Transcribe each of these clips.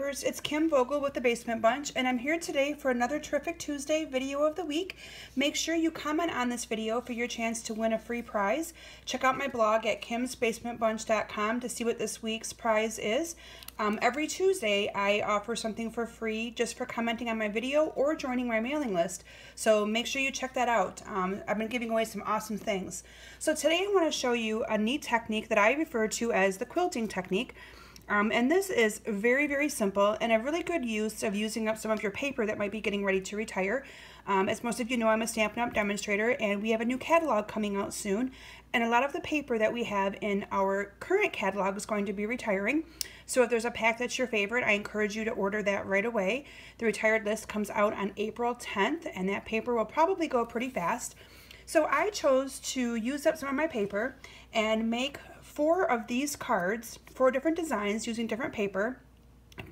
viewers, it's Kim Vogel with the Basement Bunch, and I'm here today for another terrific Tuesday video of the week. Make sure you comment on this video for your chance to win a free prize. Check out my blog at kimsbasementbunch.com to see what this week's prize is. Every Tuesday I offer something for free just for commenting on my video or joining my mailing list. So make sure you check that out. I've been giving away some awesome things. So today I want to show you a neat technique that I refer to as the quilting technique. And this is very, very simple and a really good use of using up some of your paper that might be getting ready to retire. As most of you know, I'm a Stampin Up demonstrator and we have a new catalog coming out soon. And a lot of the paper that we have in our current catalog is going to be retiring. So if there's a pack that's your favorite, I encourage you to order that right away. The retired list comes out on April 10th and that paper will probably go pretty fast. So I chose to use up some of my paper and make 4 of these cards, 4 different designs using different paper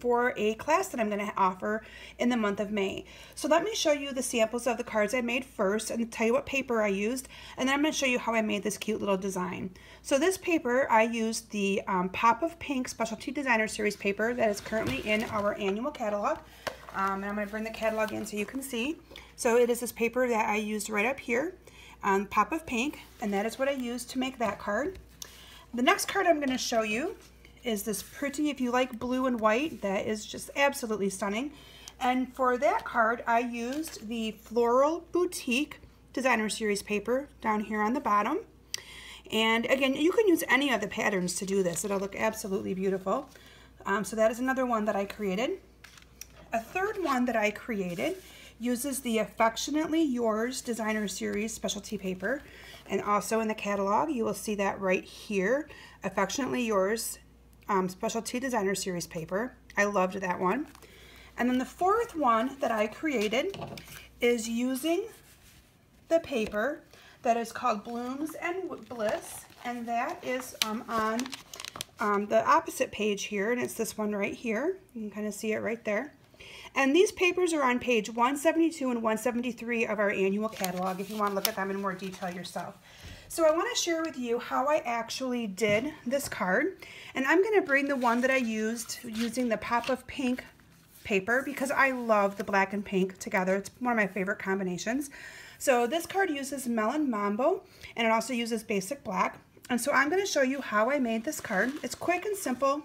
for a class that I'm going to offer in the month of May. So let me show you the samples of the cards I made first and tell you what paper I used, and then I'm going to show you how I made this cute little design. So this paper, I used the Pop of Pink Specialty Designer Series paper that is currently in our annual catalog. And I'm going to bring the catalog in so you can see. So it is this paper that I used right up here, Pop of Pink, and that is what I used to make that card. The next card I'm going to show you is this pretty, if you like blue and white, that is just absolutely stunning. And for that card, I used the Floral Boutique Designer Series paper down here on the bottom. And again, you can use any of the patterns to do this. It'll look absolutely beautiful. So that is another one that I created. A third one that I created uses the Affectionately Yours Designer Series specialty paper. And also in the catalog, you will see that right here, Affectionately Yours Specialty Designer Series paper. I loved that one. And then the fourth one that I created is using the paper that is called Blooms and Bliss, and that is on the opposite page here, and it's this one right here. You can kind of see it right there. And these papers are on page 172 and 173 of our annual catalog if you want to look at them in more detail yourself. So I want to share with you how I actually did this card, and I'm going to bring the one that I used using the Pop of Pink paper because I love the black and pink together. It's one of my favorite combinations. So this card uses Melon Mambo, and it also uses basic black. And so I'm going to show you how I made this card. It's quick and simple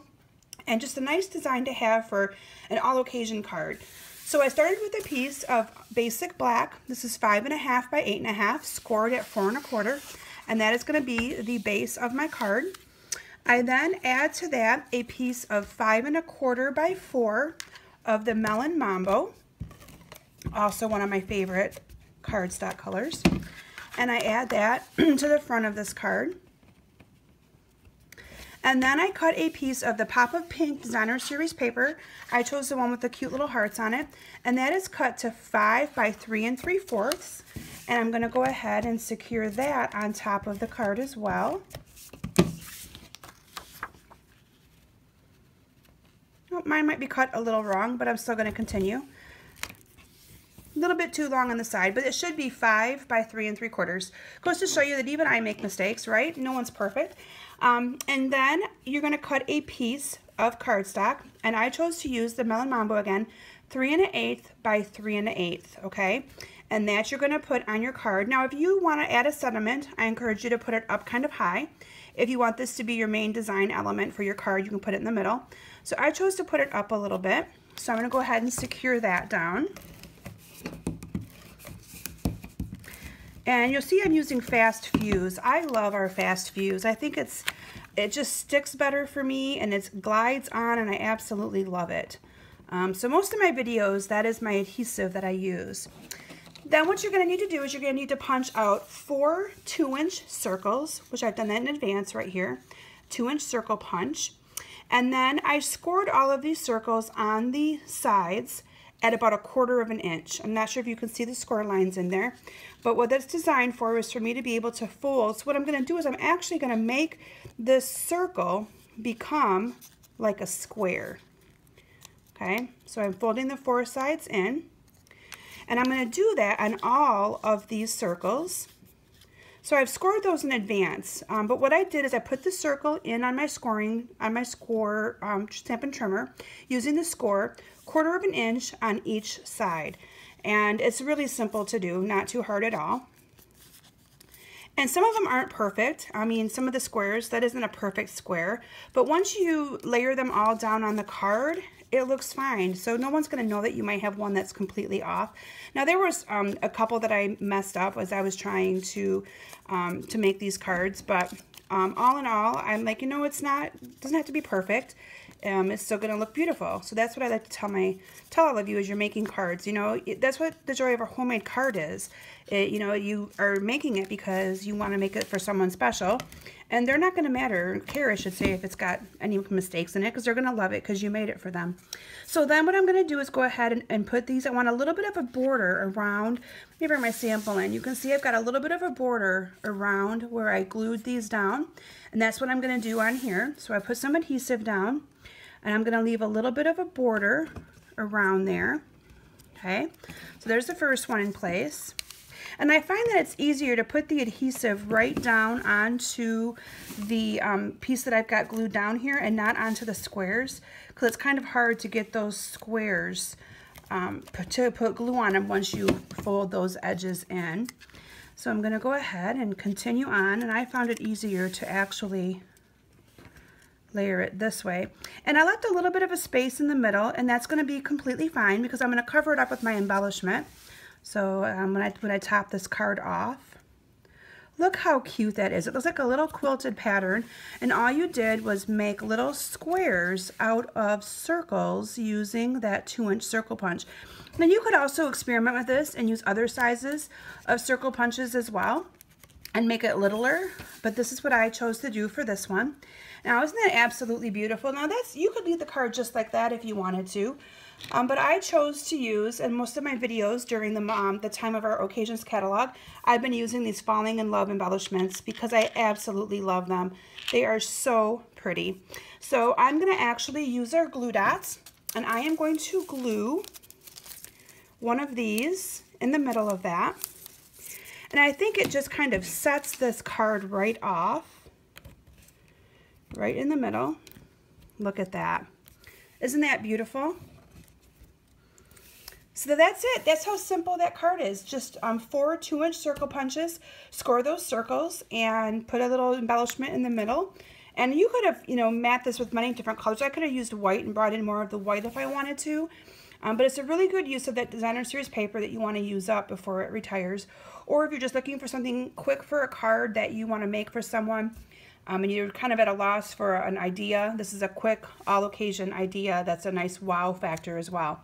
and just a nice design to have for an all-occasion card. So I started with a piece of basic black. This is 5.5 by 8.5, scored at 4 1/4. And that is going to be the base of my card. I then add to that a piece of 5 1/4 by 4 of the Melon Mambo, also one of my favorite cardstock colors. And I add that to the front of this card. And then I cut a piece of the Pop of Pink Designer Series paper. I chose the one with the cute little hearts on it. And that is cut to 5 by 3 3/4. And I'm going to go ahead and secure that on top of the card as well. Oh, mine might be cut a little wrong, but I'm still going to continue. A little bit too long on the side, but it should be 5 by 3 3/4. Goes to show you that even I make mistakes, right? No one's perfect. And then you're going to cut a piece of cardstock, and I chose to use the Melon Mambo again, 3 1/8 by 3 1/8, okay? And that you're going to put on your card. Now, if you want to add a sentiment, I encourage you to put it up kind of high. If you want this to be your main design element for your card, you can put it in the middle. So I chose to put it up a little bit. So I'm going to go ahead and secure that down. And you'll see I'm using fast fuse. I love our fast fuse. I think it just sticks better for me and it glides on and I absolutely love it. So most of my videos, that is my adhesive that I use. Then what you're going to need to do is you're going to need to punch out 4 2-inch circles, which I've done that in advance right here. 2-inch circle punch. And then I scored all of these circles on the sides at about 1/4 inch. I'm not sure if you can see the score lines in there, but what that's designed for is for me to be able to fold. So what I'm going to do is I'm actually going to make this circle become like a square. Okay, so I'm folding the 4 sides in, and I'm going to do that on all of these circles. So I've scored those in advance, but what I did is I put the circle in on my score Stampin' Trimmer using the score, 1/4 of an inch on each side. And it's really simple to do, not too hard at all. And some of them aren't perfect. I mean, some of the squares, that isn't a perfect square, but once you layer them all down on the card, it looks fine. So no one's going to know that you might have one that's completely off. Now there was a couple that I messed up as I was trying to make these cards, but all in all, I'm like, you know, it doesn't have to be perfect. It's still going to look beautiful. So that's what I like to tell all of you as you're making cards. You know, that's what the joy of a homemade card is. You know, you are making it because you want to make it for someone special, and they're not going to care, I should say, if it's got any mistakes in it, because they're going to love it because you made it for them. So then what I'm going to do is go ahead and put these. I want a little bit of a border around. Let me bring my sample in. You can see I've got a little bit of a border around where I glued these down, and that's what I'm going to do on here. So I put some adhesive down, and I'm going to leave a little bit of a border around there. Okay, so there's the first one in place. And I find that it's easier to put the adhesive right down onto the piece that I've got glued down here and not onto the squares, because it's kind of hard to get those squares to put glue on them once you fold those edges in. So I'm going to go ahead and continue on, and I found it easier to actually layer it this way. And I left a little bit of a space in the middle, and that's going to be completely fine because I'm going to cover it up with my embellishment. So when I top this card off, look how cute that is. It looks like a little quilted pattern, and all you did was make little squares out of circles using that 2-inch circle punch. Now you could also experiment with this and use other sizes of circle punches as well and make it littler, but this is what I chose to do for this one. Now, isn't that absolutely beautiful? Now you could leave the card just like that if you wanted to. But I chose to use, in most of my videos during the time of our occasions catalog, I've been using these Falling in Love embellishments because I absolutely love them. They are so pretty. So I'm going to actually use our glue dots, and I am going to glue one of these in the middle of that. And I think it just kind of sets this card right off, right in the middle. Look at that. Isn't that beautiful? So that's it. That's how simple that card is. Just 4 2-inch circle punches, score those circles, and put a little embellishment in the middle. And you could have, you know, matte this with many different colors. I could have used white and brought in more of the white if I wanted to. But it's a really good use of that designer series paper that you want to use up before it retires. Or if you're just looking for something quick for a card that you want to make for someone, and you're kind of at a loss for an idea, this is a quick all-occasion idea that's a nice wow factor as well.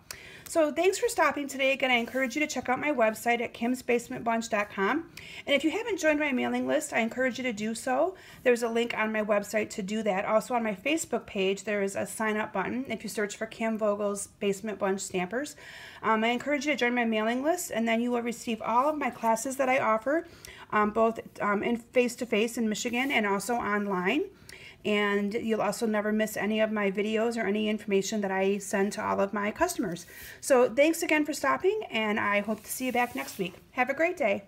So thanks for stopping today. Again, I encourage you to check out my website at kimsbasementbunch.com. And if you haven't joined my mailing list, I encourage you to do so. There's a link on my website to do that. Also on my Facebook page, there is a sign up button if you search for Kim Vogel's Basement Bunch Stampers. I encourage you to join my mailing list, and then you will receive all of my classes that I offer, both in face-to-face in Michigan and also online. And you'll also never miss any of my videos or any information that I send to all of my customers. So thanks again for stopping, and I hope to see you back next week. Have a great day.